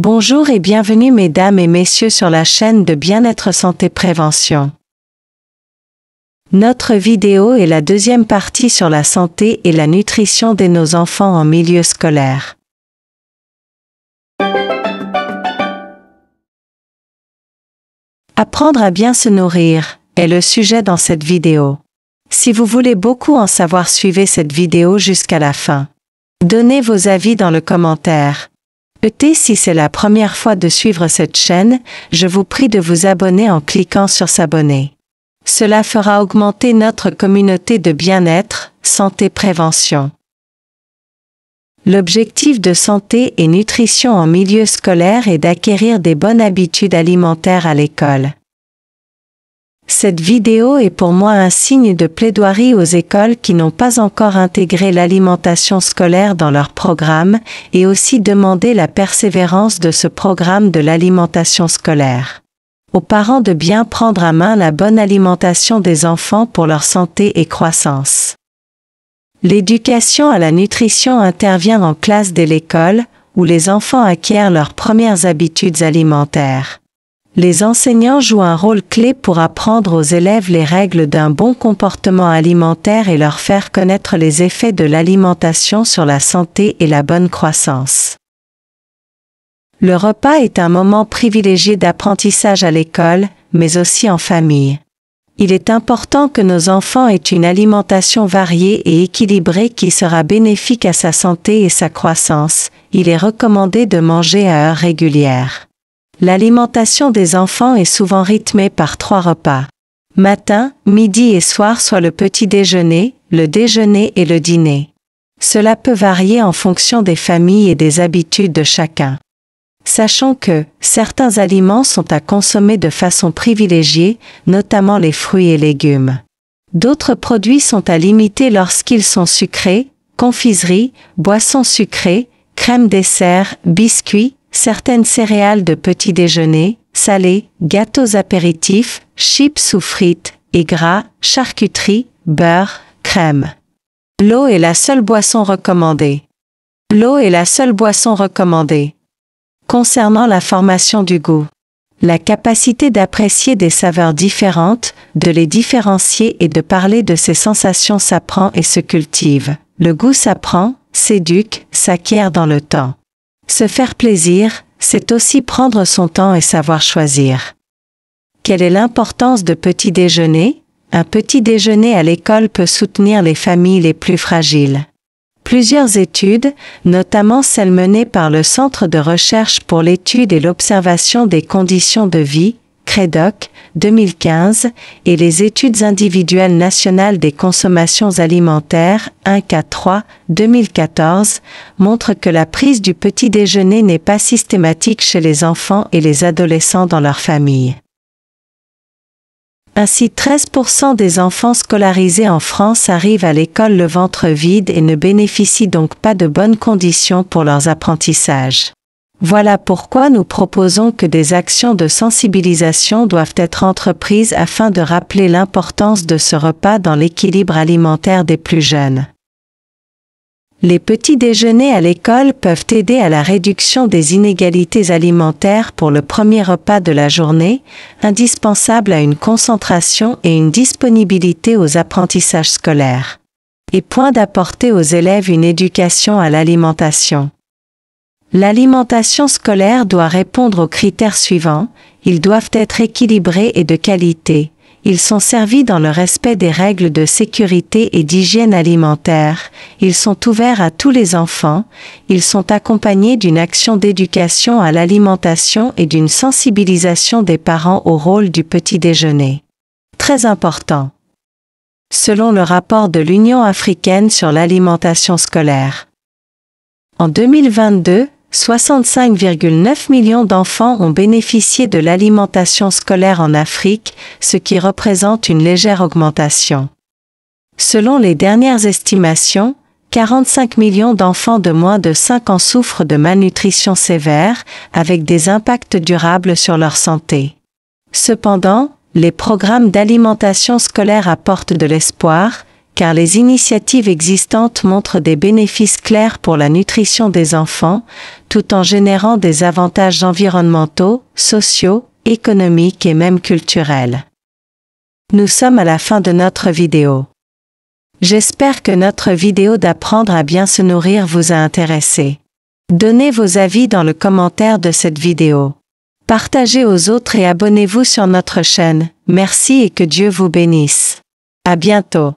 Bonjour et bienvenue mesdames et messieurs sur la chaîne de Bien-être Santé Prévention. Notre vidéo est la deuxième partie sur la santé et la nutrition de nos enfants en milieu scolaire. Apprendre à bien se nourrir est le sujet dans cette vidéo. Si vous voulez beaucoup en savoir, suivez cette vidéo jusqu'à la fin. Donnez vos avis dans le commentaire. Si c'est la première fois de suivre cette chaîne, je vous prie de vous abonner en cliquant sur s'abonner. Cela fera augmenter notre communauté de bien-être, santé prévention. L'objectif de santé et nutrition en milieu scolaire est d'acquérir des bonnes habitudes alimentaires à l'école. Cette vidéo est pour moi un signe de plaidoirie aux écoles qui n'ont pas encore intégré l'alimentation scolaire dans leur programme et aussi demander la persévérance de ce programme de l'alimentation scolaire. Aux parents de bien prendre à main la bonne alimentation des enfants pour leur santé et croissance. L'éducation à la nutrition intervient en classe dès l'école, où les enfants acquièrent leurs premières habitudes alimentaires. Les enseignants jouent un rôle clé pour apprendre aux élèves les règles d'un bon comportement alimentaire et leur faire connaître les effets de l'alimentation sur la santé et la bonne croissance. Le repas est un moment privilégié d'apprentissage à l'école, mais aussi en famille. Il est important que nos enfants aient une alimentation variée et équilibrée qui sera bénéfique à sa santé et sa croissance. Il est recommandé de manger à heures régulières. L'alimentation des enfants est souvent rythmée par 3 repas. Matin, midi et soir, soit le petit déjeuner, le déjeuner et le dîner. Cela peut varier en fonction des familles et des habitudes de chacun. Sachons que certains aliments sont à consommer de façon privilégiée, notamment les fruits et légumes. D'autres produits sont à limiter lorsqu'ils sont sucrés, confiseries, boissons sucrées, crème dessert, biscuits, certaines céréales de petit déjeuner, salés, gâteaux apéritifs, chips ou frites, et gras, charcuterie, beurre, crème. L'eau est la seule boisson recommandée. L'eau est la seule boisson recommandée. Concernant la formation du goût, la capacité d'apprécier des saveurs différentes, de les différencier et de parler de ses sensations s'apprend et se cultive. Le goût s'apprend, s'éduque, s'acquiert dans le temps. Se faire plaisir, c'est aussi prendre son temps et savoir choisir. Quelle est l'importance de petit déjeuner? Un petit déjeuner à l'école peut soutenir les familles les plus fragiles. Plusieurs études, notamment celles menées par le Centre de recherche pour l'étude et l'observation des conditions de vie, CREDOC, 2015, et les études individuelles nationales des consommations alimentaires, 1K3, 2014, montrent que la prise du petit déjeuner n'est pas systématique chez les enfants et les adolescents dans leur famille. Ainsi, 13% des enfants scolarisés en France arrivent à l'école le ventre vide et ne bénéficient donc pas de bonnes conditions pour leurs apprentissages. Voilà pourquoi nous proposons que des actions de sensibilisation doivent être entreprises afin de rappeler l'importance de ce repas dans l'équilibre alimentaire des plus jeunes. Les petits déjeuners à l'école peuvent aider à la réduction des inégalités alimentaires pour le premier repas de la journée, indispensable à une concentration et une disponibilité aux apprentissages scolaires. Et point d'apporter aux élèves une éducation à l'alimentation. L'alimentation scolaire doit répondre aux critères suivants, ils doivent être équilibrés et de qualité, ils sont servis dans le respect des règles de sécurité et d'hygiène alimentaire, ils sont ouverts à tous les enfants, ils sont accompagnés d'une action d'éducation à l'alimentation et d'une sensibilisation des parents au rôle du petit déjeuner. Très important. Selon le rapport de l'Union africaine sur l'alimentation scolaire. En 2022, 65,9 millions d'enfants ont bénéficié de l'alimentation scolaire en Afrique, ce qui représente une légère augmentation. Selon les dernières estimations, 45 millions d'enfants de moins de 5 ans souffrent de malnutrition sévère, avec des impacts durables sur leur santé. Cependant, les programmes d'alimentation scolaire apportent de l'espoir, car les initiatives existantes montrent des bénéfices clairs pour la nutrition des enfants, tout en générant des avantages environnementaux, sociaux, économiques et même culturels. Nous sommes à la fin de notre vidéo. J'espère que notre vidéo d'apprendre à bien se nourrir vous a intéressé. Donnez vos avis dans le commentaire de cette vidéo. Partagez aux autres et abonnez-vous sur notre chaîne. Merci et que Dieu vous bénisse. À bientôt.